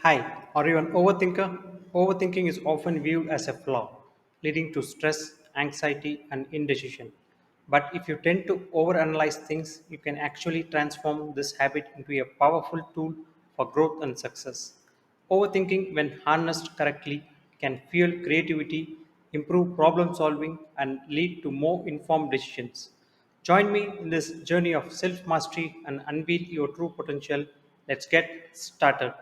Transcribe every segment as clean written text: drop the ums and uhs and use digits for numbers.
Hi, are you an overthinker? Overthinking is often viewed as a flaw, leading to stress, anxiety, and indecision. But if you tend to overanalyze things, you can actually transform this habit into a powerful tool for growth and success. Overthinking, when harnessed correctly, can fuel creativity, improve problem solving, and lead to more informed decisions. Join me in this journey of self mastery and unveil your true potential. Let's get started.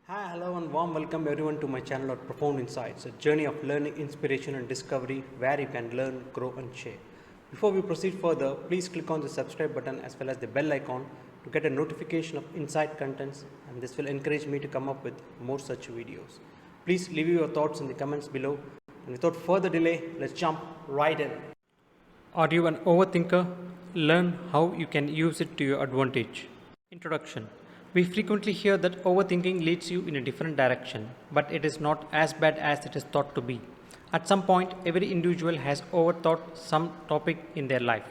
Hi, hello, and warm welcome everyone to my channel of Profound Insights, a journey of learning, inspiration, and discovery where you can learn, grow, and share. Before we proceed further, please click on the subscribe button as well as the bell icon to get a notification of insight contents, and this will encourage me to come up with more such videos. Please leave your thoughts in the comments below, and without further delay, let's jump right in. Are you an overthinker? Learn how you can use it to your advantage. Introduction. We frequently hear that overthinking leads you in a different direction, but it is not as bad as it is thought to be. At some point, every individual has overthought some topic in their life.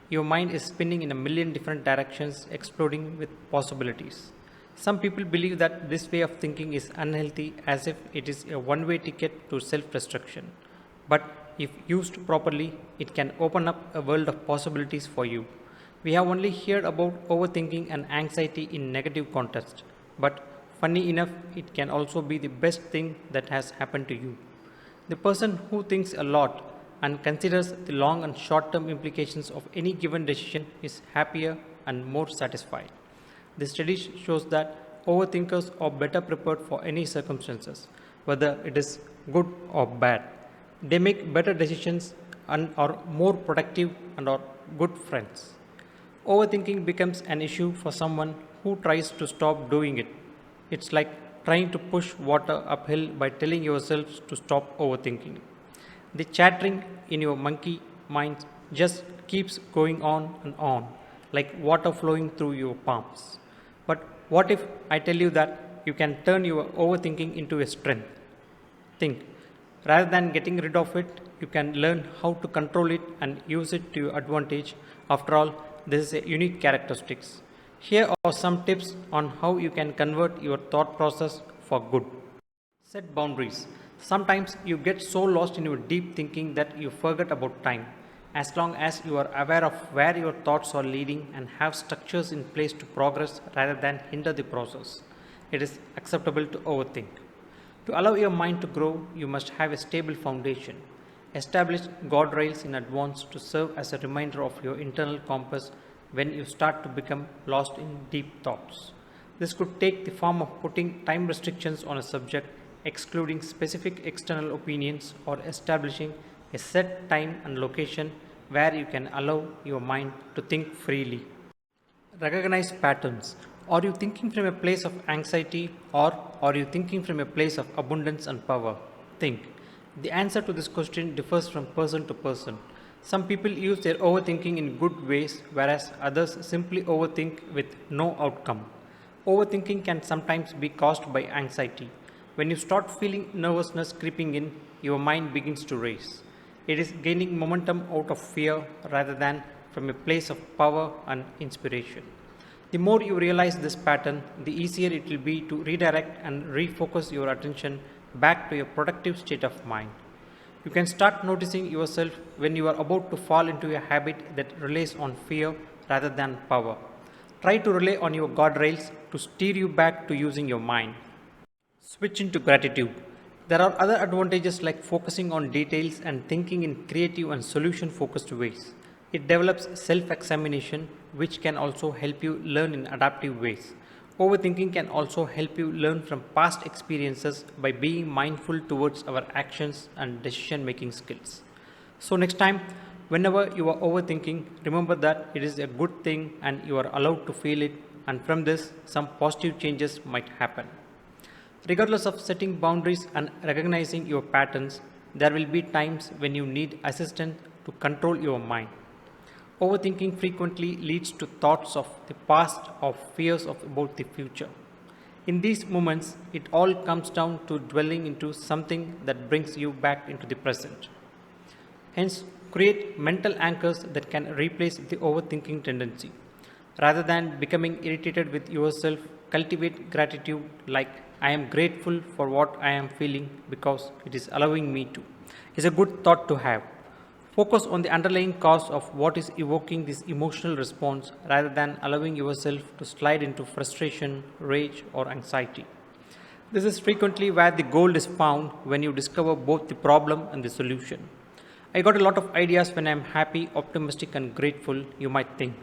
Your mind is spinning in a million different directions, exploding with possibilities. Some people believe that this way of thinking is unhealthy, as if it is a one way ticket to self destruction. But if used properly, it can open up a world of possibilities for you. We have only heard about overthinking and anxiety in negative context, but funny enough, it can also be the best thing that has happened to you. The person who thinks a lot and considers the long and short term implications of any given decision is happier and more satisfied. The study shows that overthinkers are better prepared for any circumstances, whether it is good or bad. They make better decisions and are more productive and are good friends. Overthinking becomes an issue for someone who tries to stop doing it. It's like trying to push water uphill by telling yourself to stop overthinking. The chattering in your monkey mind just keeps going on and on, like water flowing through your palms. But what if I tell you that you can turn your overthinking into a strength? Think. Rather than getting rid of it, you can learn how to control it and use it to your advantage. After all, this is a unique characteristics. Here are some tips on how you can convert your thought process for good. Set boundaries. Sometimes you get so lost in your deep thinking that you forget about time. As long as you are aware of where your thoughts are leading and have structures in place to progress rather than hinder the process, it is acceptable to overthink. To allow your mind to grow, you must have a stable foundation. Establish guardrails in advance to serve as a reminder of your internal compass when you start to become lost in deep thoughts. This could take the form of putting time restrictions on a subject, excluding specific external opinions, or establishing a set time and location where you can allow your mind to think freely. Recognize patterns. Are you thinking from a place of anxiety or are you thinking from a place of abundance and power? Think. The answer to this question differs from person to person. Some people use their overthinking in good ways, whereas others simply overthink with no outcome. Overthinking can sometimes be caused by anxiety. When you start feeling nervousness creeping in, your mind begins to race. It is gaining momentum out of fear rather than from a place of power and inspiration. The more you realize this pattern, the easier it will be to redirect and refocus your attention back to a productive state of mind. You can start noticing yourself when you are about to fall into a habit that relies on fear rather than power. Try to rely on your guardrails to steer you back to using your mind. Switch into gratitude. There are other advantages like focusing on details and thinking in creative and solution focused ways. It develops self examination, which can also help you learn in adaptive ways. Overthinking can also help you learn from past experiences by being mindful towards our actions and decision making skills. So, next time, whenever you are overthinking, remember that it is a good thing and you are allowed to feel it, and from this, some positive changes might happen. Regardless of setting boundaries and recognizing your patterns, there will be times when you need assistance to control your mind. Overthinking frequently leads to thoughts of the past or fears of about the future. In these moments, it all comes down to dwelling into something that brings you back into the present. Hence, create mental anchors that can replace the overthinking tendency. Rather than becoming irritated with yourself, cultivate gratitude like I am grateful for what I am feeling because it is allowing me to. Is a good thought to have. Focus on the underlying cause of what is evoking this emotional response rather than allowing yourself to slide into frustration, rage, or anxiety. This is frequently where the gold is found when you discover both the problem and the solution. I got a lot of ideas when I am happy, optimistic, and grateful, you might think.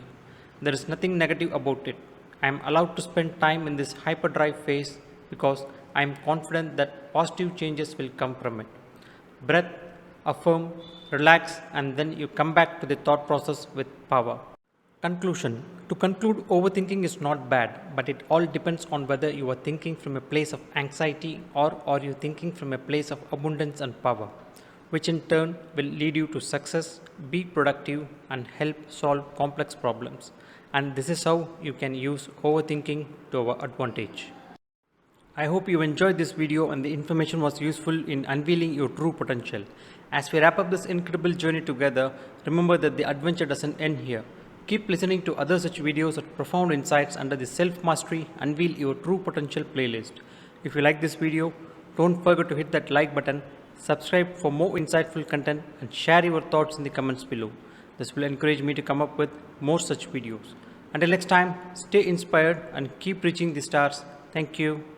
There is nothing negative about it. I am allowed to spend time in this hyperdrive phase because I am confident that positive changes will come from it. Breath, affirm, relax, and then you come back to the thought process with power. Conclusion. To conclude, overthinking is not bad, but it all depends on whether you are thinking from a place of anxiety or are you thinking from a place of abundance and power, which in turn will lead you to success, be productive, and help solve complex problems. And this is how you can use overthinking to our advantage. I hope you enjoyed this video and the information was useful in unveiling your true potential. As we wrap up this incredible journey together, remember that the adventure doesn't end here. Keep listening to other such videos of profound insights under the Self Mastery Unveil Your True Potential playlist. If you like this video, don't forget to hit that like button, subscribe for more insightful content, and share your thoughts in the comments below. This will encourage me to come up with more such videos. Until next time, stay inspired and keep reaching the stars. Thank you.